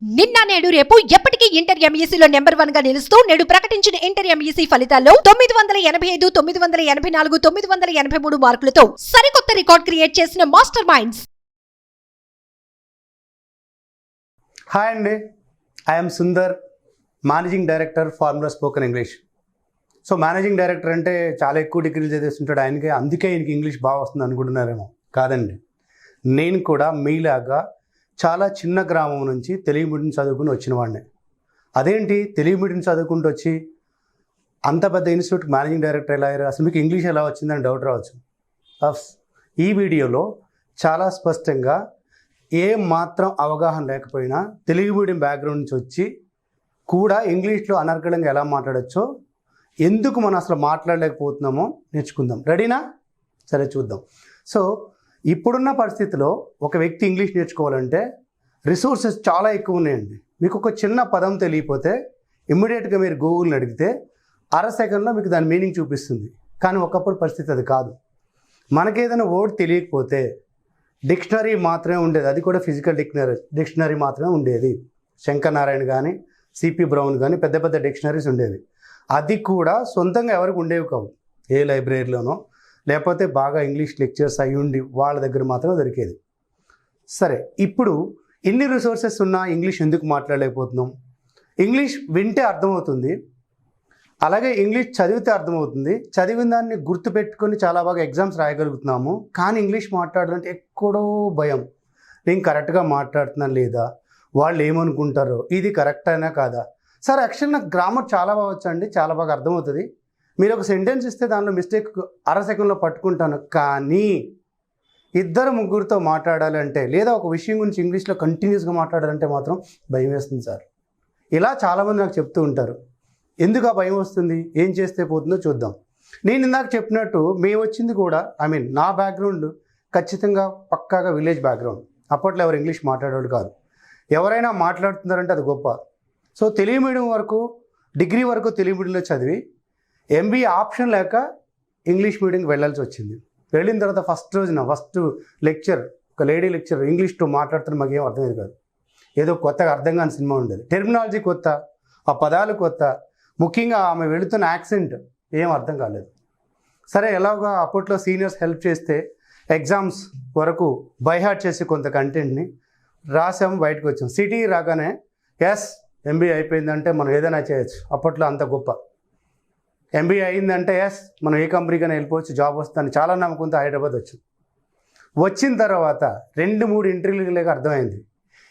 నిన్న నేడు రేపు ఎప్పటికీ ఇంటర్ ఎంఈసీలో నెంబర్ 1 గా నిలుస్తూ నేడు ప్రకటించిన ఇంటర్ ఎంఈసీ ఫలితాల్లో 985, 984, 983 మార్కులతో సరికొత్త రికార్డ్ క్రియేట్ చేసిన మాస్టర్ మైండ్స్. హాయ్ అండి, I'm Sundar, managing director formula spoken English. So managing director అంటే చాలా ఎక్కువ డిగ్రీలు చదివేస్తుంటాడు ఆయనకి, అందుకే ఆయనకి ఇంగ్లీష్ బాగా వస్తుంది అనుకుంటున్నారేమో. కాదండి, నేను కూడా మీలాగా చాలా చిన్న గ్రామం నుంచి తెలుగు మీడియం చదువుకుని వచ్చిన వాడిని. అదేంటి తెలుగు మీడియం చదువుకుంటూ వచ్చి అంత పెద్ద ఇన్స్టిట్యూట్ మేనేజింగ్ డైరెక్టర్ ఎలా అయ్యారు, అసలు మీకు ఇంగ్లీష్ ఎలా వచ్చిందని డౌట్ రావచ్చు. ఈ వీడియోలో చాలా స్పష్టంగా ఏ మాత్రం అవగాహన లేకపోయినా తెలుగు మీడియం బ్యాక్గ్రౌండ్ నుంచి వచ్చి కూడా ఇంగ్లీష్లో అనర్గళంగా ఎలా మాట్లాడచ్చో, ఎందుకు మనం అసలు మాట్లాడలేకపోతున్నామో నేర్చుకుందాం. రెడీనా? సరే చూద్దాం. సో ఇప్పుడున్న పరిస్థితిలో ఒక వ్యక్తి ఇంగ్లీష్ నేర్చుకోవాలంటే రిసోర్సెస్ చాలా ఎక్కువ ఉన్నాయండి. మీకు ఒక చిన్న పదం తెలియకపోతే ఇమ్మీడియట్గా మీరు గూగుల్ని అడిగితే అర సెకండ్లో మీకు దాని మీనింగ్ చూపిస్తుంది. కానీ ఒకప్పుడు పరిస్థితి అది కాదు. మనకేదైనా వర్డ్ తెలియకపోతే డిక్షనరీ మాత్రమే ఉండేది, అది కూడా ఫిజికల్ డిక్షనరీ మాత్రమే ఉండేది. శంకర్ నారాయణ కానీ సిపి బ్రౌన్ కానీ పెద్ద పెద్ద డిక్షనరీస్ ఉండేవి. అది కూడా సొంతంగా ఎవరికి ఉండేవి కావు, ఏ లైబ్రరీలోనో లేకపోతే బాగా ఇంగ్లీష్ లెక్చర్స్ అయ్యి ఉండి వాళ్ళ దగ్గర మాత్రం దొరికేది. సరే, ఇప్పుడు ఇన్ని రిసోర్సెస్ ఉన్నా ఇంగ్లీష్ ఎందుకు మాట్లాడలేకపోతున్నాం? ఇంగ్లీష్ వింటే అర్థమవుతుంది, అలాగే ఇంగ్లీష్ చదివితే అర్థమవుతుంది. చదివిన దాన్ని గుర్తుపెట్టుకొని చాలా బాగా ఎగ్జామ్స్ రాయగలుగుతున్నాము. కానీ ఇంగ్లీష్ మాట్లాడాలంటే ఎక్కడో భయం, నేను కరెక్ట్గా మాట్లాడుతున్నాను లేదా, వాళ్ళు ఏమనుకుంటారో, ఇది కరెక్ట్ అయినా కాదా. సరే, యాక్చువల్ నాకు గ్రామర్ చాలా బాగా వచ్చండి, చాలా బాగా అర్థమవుతుంది. మీరు ఒక సెంటెన్స్ ఇస్తే దానిలో మిస్టేక్ అర సెకండ్లో పట్టుకుంటాను. కానీ ఇద్దరు ముగ్గురితో మాట్లాడాలంటే లేదా ఒక విషయం గురించి ఇంగ్లీష్లో కంటిన్యూస్గా మాట్లాడాలంటే మాత్రం భయం వేస్తుంది సార్. ఇలా చాలామంది నాకు చెప్తూ ఉంటారు. ఎందుకు ఆ భయం వస్తుంది, ఏం చేస్తే పోతుందో చూద్దాం. నేను ఇందాక చెప్పినట్టు మేము వచ్చింది కూడా నా బ్యాక్గ్రౌండ్ ఖచ్చితంగా పక్కాగా విలేజ్ బ్యాక్గ్రౌండ్. అప్పట్లో ఎవరు ఇంగ్లీష్ మాట్లాడేవాడు కాదు. ఎవరైనా మాట్లాడుతున్నారంటే అది గొప్ప. సో తెలుగు మీడియం వరకు, డిగ్రీ వరకు తెలుగు మీడియంలో చదివి ఎంబీఏ ఆప్షన్ లేక ఇంగ్లీష్ మీడియంకి వెళ్ళాల్సి వచ్చింది. వెళ్ళిన తర్వాత ఫస్ట్ లెక్చర్ ఒక లేడీ లెక్చర్ ఇంగ్లీష్తో మాట్లాడుతున్న మాకు ఏం అర్థమయ్యేది కాదు. ఏదో కొత్తగా అర్థం కాని సినిమా ఉండేది. టెర్మినాలజీ కొత్త, ఆ పదాలు కొత్త, ముఖ్యంగా ఆమె వెళుతున్న యాక్సెంట్ ఏం అర్థం కాలేదు. సరే, ఎలాగో అప్పట్లో సీనియర్స్ హెల్ప్ చేస్తే ఎగ్జామ్స్ వరకు బైహార్ట్ చేసి కొంత కంటెంట్ని రాసాము, బయటకు వచ్చాం. సిటీ రాగానే ఎస్ ఎంబీఏ అయిపోయిందంటే మనం ఏదైనా చేయొచ్చు. అప్పట్లో అంత గొప్ప. ఎంబీఏ అయిందంటే ఎస్ మనం ఏ కంపెనీకైనా వెళ్ళిపోవచ్చు, జాబ్ వస్తుందని చాలా నమ్మకంతో హైదరాబాద్ వచ్చిన తర్వాత 2-3 ఇంటర్వ్యూలు లేక అర్థమైంది,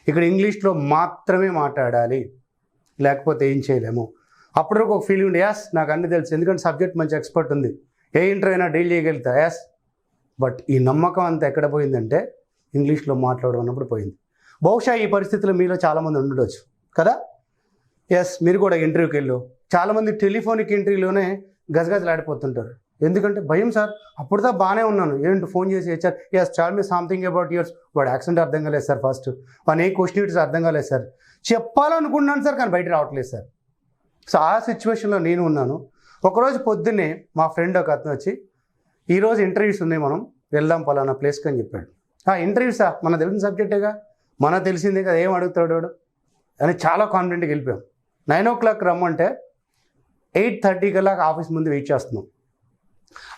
ఇక్కడ ఇంగ్లీష్లో మాత్రమే మాట్లాడాలి, లేకపోతే ఏం చేయలేము. అప్పుడు ఒక ఫీలింగ్ ఉండే, ఎస్ నాకు అన్నీ తెలుసు, ఎందుకంటే సబ్జెక్ట్ మంచి ఎక్స్పర్ట్ ఉంది, ఏ ఇంటర్వ్యూ అయినా డీల్ చేయగలుగుతా, ఎస్. బట్ ఈ నమ్మకం అంతా ఎక్కడ పోయిందంటే ఇంగ్లీష్లో మాట్లాడడం అన్నప్పుడు పోయింది. బహుశా ఈ పరిస్థితుల్లో మీలో చాలామంది ఉండొచ్చు కదా. ఎస్, మీరు కూడా ఇంటర్వ్యూకి వెళ్ళు. చాలామంది టెలిఫోనిక్ ఇంటర్వ్యూలోనే గజగజలాడిపోతుంటారు. ఎందుకంటే భయం సార్, అప్పుడుదా బాగానే ఉన్నాను, ఏంటి ఫోన్ చేసి HR yes tell me something about yours, వాడు యాక్సెంట్ అర్థం కాలేదు సార్, ఫస్ట్ వాడు ఏ క్వశ్చన్ అర్థం కాలేదు సార్, చెప్పాలనుకున్నాను సార్ కానీ బయట రావట్లేదు సార్. సో ఆ సిచ్యువేషన్లో నేను ఉన్నాను. ఒకరోజు పొద్దున్నే మా ఫ్రెండ్ ఒక అతను వచ్చి, ఈరోజు ఇంటర్వ్యూస్ ఉన్నాయి, మనం వెళ్దాం పలానా ప్లేస్కి అని చెప్పాడు. ఇంటర్వ్యూసా, మన తెలిసిన సబ్జెక్టేగా, మనకు తెలిసిందే కదా, ఏం అడుగుతాడు వాడు అని చాలా కాన్ఫిడెంట్గా వెళ్ళిపోయాం. 9 o'clock రమ్మంటే 8:30 కల్లా ఆఫీస్ ముందు వెయిట్ చేస్తున్నాం.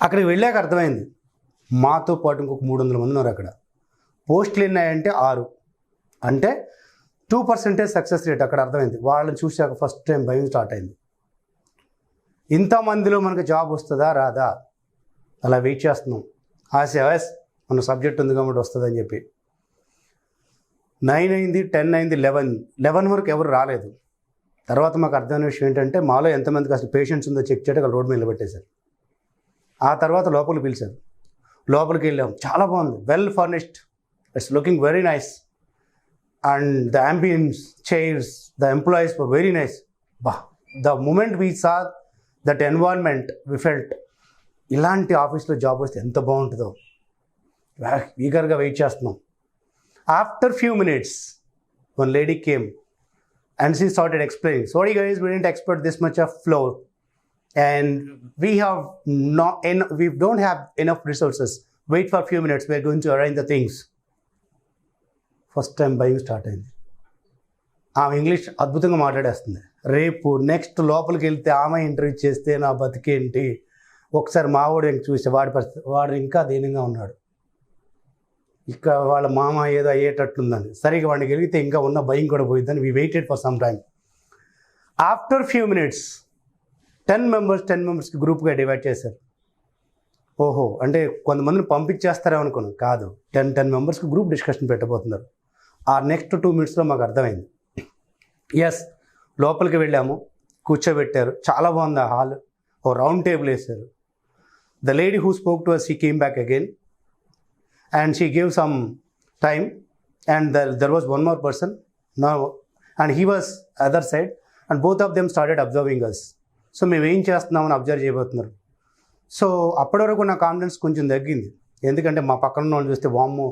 అక్కడికి వెళ్ళాక అర్థమైంది, మాతో పాటు ఇంకొక 300 మంది ఉన్నారు అక్కడ. పోస్టులు ఎన్నాయంటే 6, అంటే 2% సక్సెస్ రేట్. అక్కడ అర్థమైంది. వాళ్ళని చూసాక ఫస్ట్ టైం భయం స్టార్ట్ అయింది. ఇంతమందిలో మనకు జాబ్ వస్తుందా రాదా, అలా వెయిట్ చేస్తున్నాం. ఆశ మన సబ్జెక్ట్ ఉంది కాబట్టి వస్తుందని చెప్పి. 9 అయింది, 10 అయింది, 11 వరకు ఎవరు రాలేదు. తర్వాత మాకు అర్థమైన విషయం ఏంటంటే మాలో ఎంతమందికి అసలు పేషెంట్స్ ఉందో చెక్ చేయడానికి రోడ్ మీద నిలబెట్టేశారు. ఆ తర్వాత లోపలికి పిలిచారు. లోపలికి వెళ్ళాం, చాలా బాగుంది, well furnished, it's looking very nice, and the ambience, chairs, the employees were very nice. The moment we saw that environment we felt, ఇలాంటి ఆఫీస్లో జాబ్ వస్తే ఎంత బాగుంటుందో ఈగర్గా వెయిట్ చేస్తున్నాం. After few minutes one lady came and she started explaining, sorry guys, we didn't expect this much of flow and we don't have enough resources, wait for a few minutes, we're going to arrange the things. First time buying start అయింది. ఆమె English అద్భుతంగా మాట్లాడేస్తుంది. రేపు next లోపలికి వెళ్తే ఆమె interview చేస్తే నా బతికేంటి. ఒకసారి మావాడు చూసి వాడి పరిస్థితి, వాడు ఇంకా దీనంగా ఉన్నాడు. ఇక వాళ్ళ మామ ఏదో అయ్యేటట్లుందని, సరిగా వాడిని గెలిగితే ఇంకా ఉన్న భయం కూడా పోయిద్దని we waited for some time. After few minutes 10 మెంబర్స్కి గ్రూప్గా డివైడ్ చేశారు. ఓహో, అంటే కొంతమందిని పంపించేస్తారేమో అనుకున్నాం, కాదు, 10 మెంబర్స్కి గ్రూప్ డిస్కషన్ పెట్టబోతున్నారు. ఆ నెక్స్ట్ 2 మినిట్స్లో మాకు అర్థమైంది. ఎస్, లోపలికి వెళ్ళాము, కూర్చోబెట్టారు, చాలా బాగుంది ఆ హాల్. ఓ రౌండ్ టేబుల్ వేశారు. The lady who spoke to us, she came back again and she gave some time and there was one more person now and he was other side and both of them started observing us. So మేము ఏం చేస్తున్నామని observe చేయబోతున్నారు. So అప్పటి వరకు నా confidence కొంచెం తగ్గింది, ఎందుకంటే మా పక్కన ఉన్న వాళ్ళు చూస్తే వామ్మో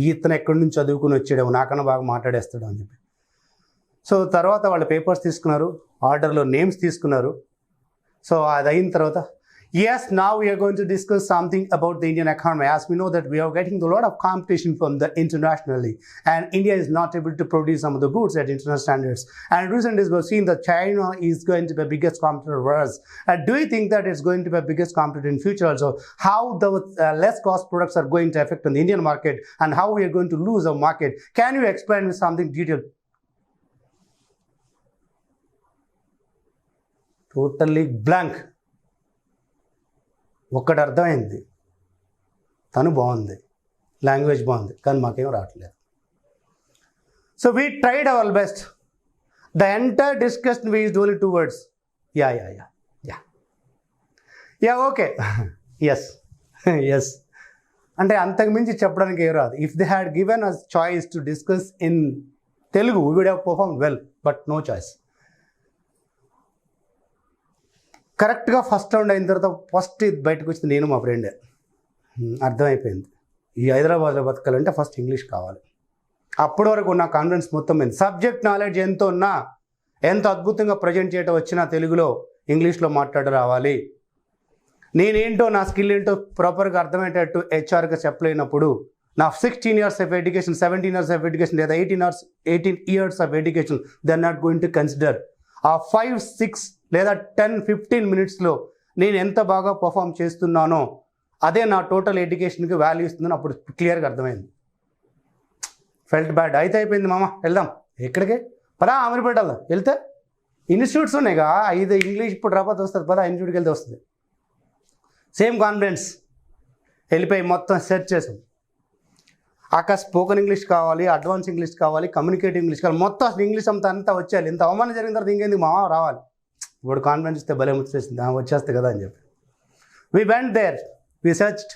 ఇతను ఎక్కడి నుంచి చదువుకుని వచ్చాడేమో, నాకన్నా బాగా మాట్లాడేస్తాడు అని చెప్పి. సో తర్వాత వాళ్ళ పేపర్స్ తీసుకున్నారు, ఆర్డర్లో నేమ్స్ తీసుకున్నారు. సో అది అయిన తర్వాత yes, now we are going to discuss something about the Indian economy. As we know that we are getting a lot of competition from the internationally, and India is not able to produce some of the goods at international standards. And recently we've seen that China is going to be the biggest competitor for us. Do you think that it's going to be the biggest competitor in future also? How the less cost products are going to affect on the Indian market, and how we are going to lose our market? Can you explain with something detailed? Totally blank. ఒక్కటి అర్థమైంది, తను బాగుంది, language బాగుంది, కానీ మాకేం రావట్లేదు. So we tried our best. The entire discussion we is only 2 words. Ya ya ya ya ya okay yes yes అంటే అంతకుమించి చెప్పడానికి ఏం రాదు. If they had given us choice to discuss in Telugu we would have perform well, but no choice. కరెక్ట్గా first round అయిన తర్వాత first బయటకు వచ్చింది నేను మా ఫ్రెండే. అర్థమైపోయింది, ఈ హైదరాబాద్లో బతకాలంటే ఫస్ట్ ఇంగ్లీష్ కావాలి. అప్పటి వరకు నా కాన్ఫిడెన్స్ మొత్తం పోయింది. సబ్జెక్ట్ నాలెడ్జ్ ఎంత ఉన్నా, ఎంత అద్భుతంగా ప్రజెంట్ చేయటం వచ్చినా తెలుగులో ఇంగ్లీష్లో మాట్లాడ రావాలి. నేనేంటో, నా స్కిల్ ఏంటో ప్రాపర్గా అర్థమయ్యేటట్టు హెచ్ఆర్గా చెప్పలేనప్పుడు నా 16 years of education, 17 years of education లేదా 18 years of education they are not going to consider. ఆ 5, 6 లేదా 10, 15 మినిట్స్లో నేను ఎంత బాగా పర్ఫామ్ చేస్తున్నానో అదే నా టోటల్ ఎడ్యుకేషన్కి వాల్యూ ఇస్తుందని అప్పుడు క్లియర్గా అర్థమైంది. Felt bad. అయితే అయిపోయింది మామ, వెళ్దాం. ఎక్కడికి? పదా అమీర్పేట వెళ్దాం. వెళ్తే ఇన్స్టిట్యూట్స్ ఉన్నాయిగా 5 ఇంగ్లీష్ ఇప్పుడు రాకపోతే వస్తుంది, పదా ఇన్స్టిట్యూట్కి వెళ్తే వస్తుంది. సేమ్ కాన్ఫిడెన్స్ వెళ్ళిపోయి మొత్తం సెర్చ్ చేసాం. అక్కడ స్పోకెన్ ఇంగ్లీష్ కావాలి, అడ్వాన్స్ ఇంగ్లీష్ కావాలి, కమ్యూనికేటివ్ ఇంగ్లీష్ కావాలి, మొత్తం అసలు ఇంగ్లీష్ అంతా వచ్చేయాలి. ఇంత అవమానం జరిగిన తర్వాత ఇంకేందుకు మామ రావాలి. ఇప్పుడు కాన్ఫిడెన్స్ ఇస్తే భలే వచ్చేసింది, వచ్చేస్తుంది కదా అని చెప్పి we went there. We searched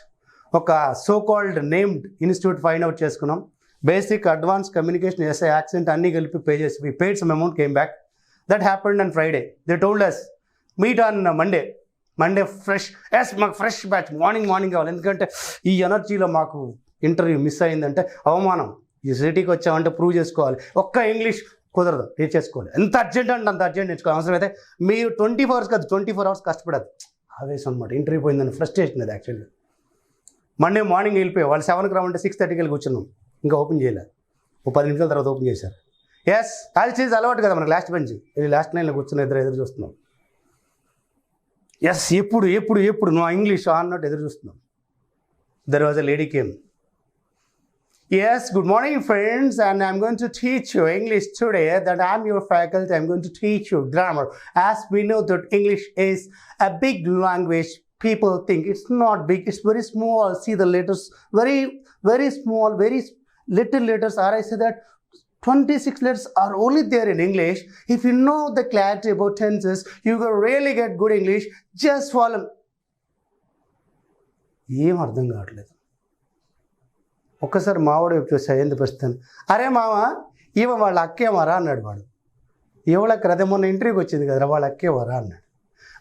ఒక so called named institute find out చేసుకున్నాం. Basic, advance, communication, SI, accent అన్నీ కలిపి పే చేసి we paid some amount, came back. That happened on Friday. They told us meet on Monday fresh. Yes, మాకు fresh batch morning కావాలి, ఎందుకంటే ఈ ఎనర్జీలో మాకు ఇంటర్వ్యూ మిస్ అయిందంటే అవమానం. ఈ సిటీకి వచ్చామంటే ప్రూవ్ చేసుకోవాలి. ఒక్క ఇంగ్లీష్ కుదరదు, నేర్చేసుకోవాలి. ఎంత అర్జెంట్ అంటే అంత అర్జెంట్ నేర్చుకోవాలి. అవసరం అయితే మీరు 24 hours కాదు, 24 hours కష్టపడదు. ఆవేశం అనమాట. ఇంటర్వ్యూ పోయిందని ఫ్రస్ట్రేషన్ అది యాక్చువల్గా. మండే మార్నింగ్ వెళ్ళిపోయి వాళ్ళు 7కి రావంటే 6:30కి వెళ్ళి కూర్చున్నాం. ఇంకా ఓపెన్ చేయలేదు. 10 నిమిషాల తర్వాత ఓపెన్ చేశారు. ఎస్, అది చేసి అలవాటు కదా మనకు. లాస్ట్ బెంచ్ వెళ్ళి లాస్ట్ లైన్లో కూర్చుని ఎదురు చూస్తున్నాం. ఎస్, ఎప్పుడు నువ్వు ఇంగ్లీష్ అన్నట్టు ఎదురు చూస్తున్నాం. There was a lady came. Yes, good morning friends, and I'm going to teach you English today. That I'm your faculty. I'm going to teach you grammar. As we know that English is a big language. People think it's not big, it's very small. See the letters, very small, very little letters. Or I say that 26 letters are only there in English. If you know the clarity about tenses, you will really get good English. Just follow. ఏం అర్థం కావట్లేదు. ఒక్కసారి మావాడు చూసా, ఏంది పరిస్థితి? అరే మామ, ఈమె వాళ్ళ అక్కేమారా అన్నాడు వాడు. ఎవళ్ళకి అదే మొన్న ఇంటర్వ్యూకి వచ్చింది కదరా, వాళ్ళ అక్కేమారా అన్నాడు.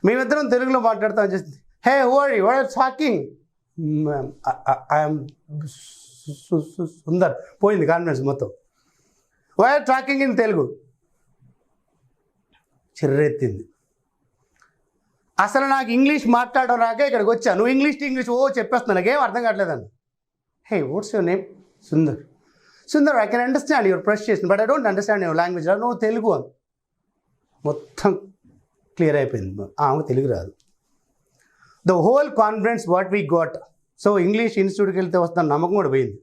మేమిద్దరం తెలుగులో మాట్లాడుతాం చేసింది. Hey howdy what talking, I'm Sundar. పోయింది కాన్ఫిడెన్స్ మొత్తం. What talking in Telugu. చిర్రెత్తింది. అసలు నాకు ఇంగ్లీష్ మాట్లాడడం రాకే ఇక్కడికి వచ్చా. నువ్వు ఇంగ్లీష్ ఓ చెప్పేస్తున్నా, నాకేం అర్థం కావట్లేదండి. Hey what's your name? Sundar. Sundar I can understand your frustration but I don't understand your language no Telugu అని మొత్తం క్లియర్ అయిపోయింది. ఆమె తెలుగు రాదు. The whole confidence what we got. So English ఇన్స్టిట్యూట్కి వెళ్తే వస్తున్న నమ్మకం కూడా పోయింది.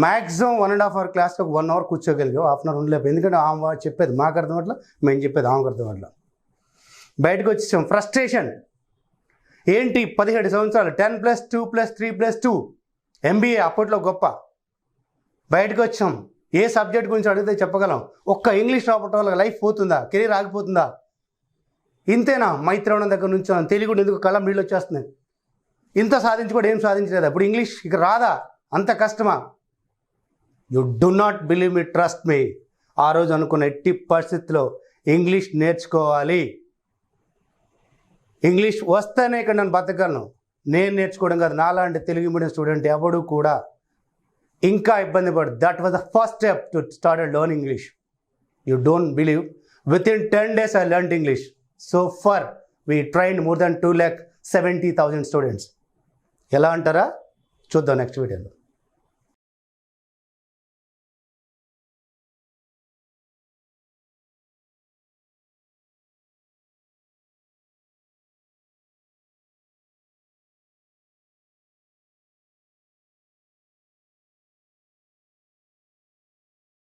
మ్యాక్సిమం 1.5 hour క్లాస్కి ఒక 1 hour కూర్చోగలిగాం, హాఫ్ అన్ అవర్ ఉండలేకపోయింది. ఎందుకంటే ఆమె చెప్పేది మాకు అర్థం అట్లా, మేము చెప్పేది ఆమెకు అర్థం అట్లా. బయటకు వచ్చేసాం. ఫ్రస్ట్రేషన్ ఏంటి, 17 సంవత్సరాలు 10+2+3+2 MBA అప్పట్లో గొప్ప. బయటకు వచ్చాం. ఏ సబ్జెక్ట్ గురించి అడిగితే చెప్పగలం. ఒక్క ఇంగ్లీష్ రావటం వల్ల లైఫ్ పోతుందా, కెరీర్ ఆగిపోతుందా? ఇంతేనా? మైత్రవణం దగ్గర నుంచి తెలుగు ఎందుకు కళ్ళం నీళ్ళు వచ్చేస్తున్నాయి. ఇంత సాధించి కూడా ఏం సాధించలేదా? ఇప్పుడు ఇంగ్లీష్ ఇక రాదా? అంత కష్టమా? You do not believe me, trust me. ఆ రోజు అనుకున్న ఎట్టి పరిస్థితిలో ఇంగ్లీష్ నేర్చుకోవాలి. ఇంగ్లీష్ వస్తేనే ఇక్కడ నేను బతకగలను. నేను నేర్చుకోవడం కాదు, నాలాంటి తెలుగు మీడియం స్టూడెంట్ ఎవడు కూడా ఇంకా ఇబ్బంది పడు. That was the first step to start learn English. You don't believe, with in 10 days I learned English. So far we trained more than 2,70,000 students. ఎలా అంటారా? చూద్దాం నెక్స్ట్ వీడియోలో.